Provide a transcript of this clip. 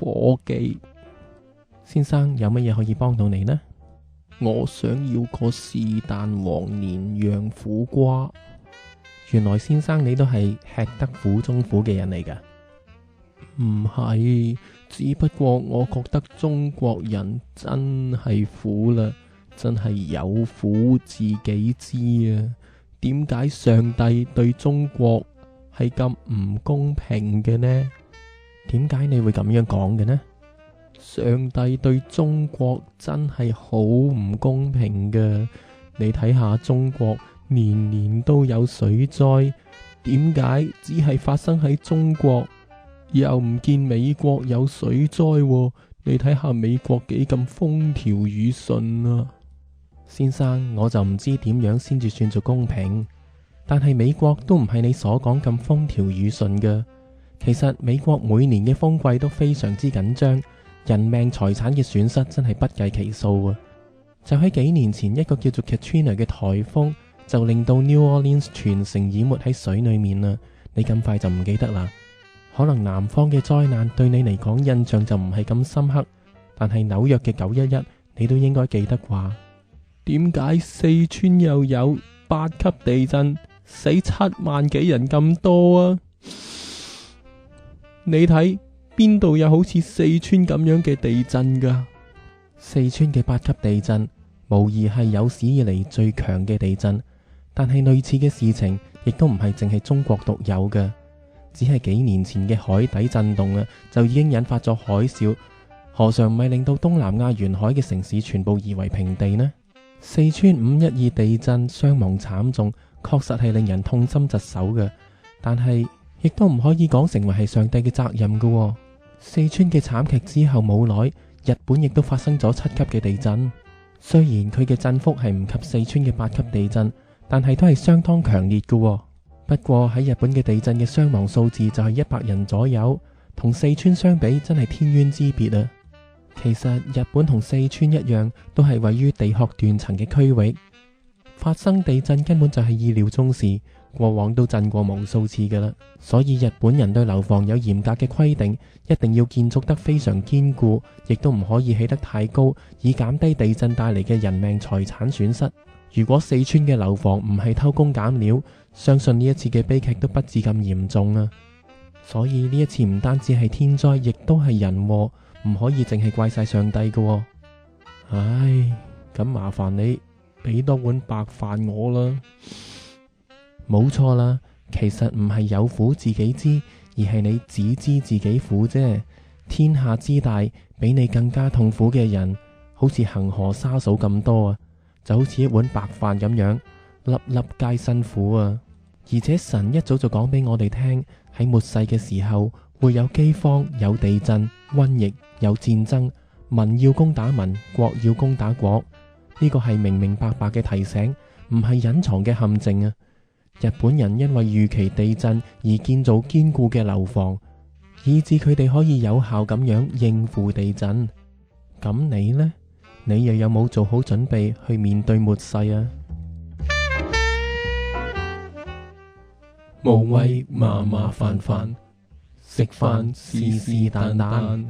伙計。先生，有乜嘢可以幫到你呢？我想要個是但黃連洋苦瓜。原來先生你都係吃得苦中苦嘅人嚟㗎。唔係，只不過我覺得中國人真係苦啦，真係有苦自己知啊。點解上帝對中國係咁唔公平嘅呢？點解你會咁樣講嘅呢？上帝對中國真係好唔公平㗎。你睇下中國年年都有水災，點解只係發生喺中國，又唔見美國有水災喎？你睇下美國幾咁風調雨順啊！先生，我就唔知點樣先至算做公平，但係美國都唔係你所講咁風調雨順㗎。其實美國每年嘅風季都非常之緊張，人命財產嘅損失真係不計其數啊！就喺幾年前，一個叫做 Katrina 嘅颱風就令到 New Orleans 全城淹沒喺水裏面啦。你咁快就唔記得啦？可能南方嘅災難對你嚟講印象就唔係咁深刻，但係紐約嘅911你都應該記得啩？點解四川又有8級地震，死7萬幾人咁多啊？你睇邊度有好似四川咁樣嘅地震㗎？四川嘅8級地震無疑係有史以嚟最強嘅地震，但係類似嘅事情亦都唔係淨係中國獨有嘅，只係幾年前嘅海底震動啊，就已經引發咗海嘯，何嘗唔係令到東南亞沿海嘅城市全部夷為平地呢？四川512地震傷亡慘重，確實係令人痛心疾首嘅，但係亦都唔可以講成為係上帝嘅責任㗎喎。四川嘅慘劇之後冇耐，日本亦都發生咗7級嘅地震，雖然佢嘅震幅係唔及四川嘅8級地震，但係都係相當強烈㗎喎。不過喺日本嘅地震嘅傷亡數字就係100人左右，同四川相比真係天淵之別啊！其實日本同四川一樣，都係位於地殼斷層嘅區域，發生地震根本就係意料中事，過往都震過無數次噶啦。所以日本人對樓房有嚴格嘅規定，一定要建築得非常堅固，亦都唔可以起得太高，以減低地震帶嚟嘅人命財產損失。如果四川嘅樓房唔係偷工減料，相信呢一次嘅悲劇都不至咁嚴重啊！所以呢一次唔單止係天災，亦都係人禍，唔可以淨係怪晒上帝㗎喎。唉，咁麻煩你俾多碗白飯我啦。冇錯啦，其實唔係有苦自己知，而係你只知自己苦啫。天下之大，比你更加痛苦嘅人，好似恒河沙數咁多啊！就好似一碗白飯咁樣，粒粒皆辛苦啊！而且神一早就講俾我哋聽，喺末世嘅時候會有饑荒、有地震、瘟疫、有戰爭，民要攻打民，國要攻打國。呢個係明明白白嘅提醒，唔係隱藏嘅陷阱啊！日本人因為預期地震而建造堅固嘅樓房，以致佢哋可以有效咁樣應付地震。咁你呢？你又有冇做好準備去面對末世啊？無謂麻麻煩煩，食飯是是但但。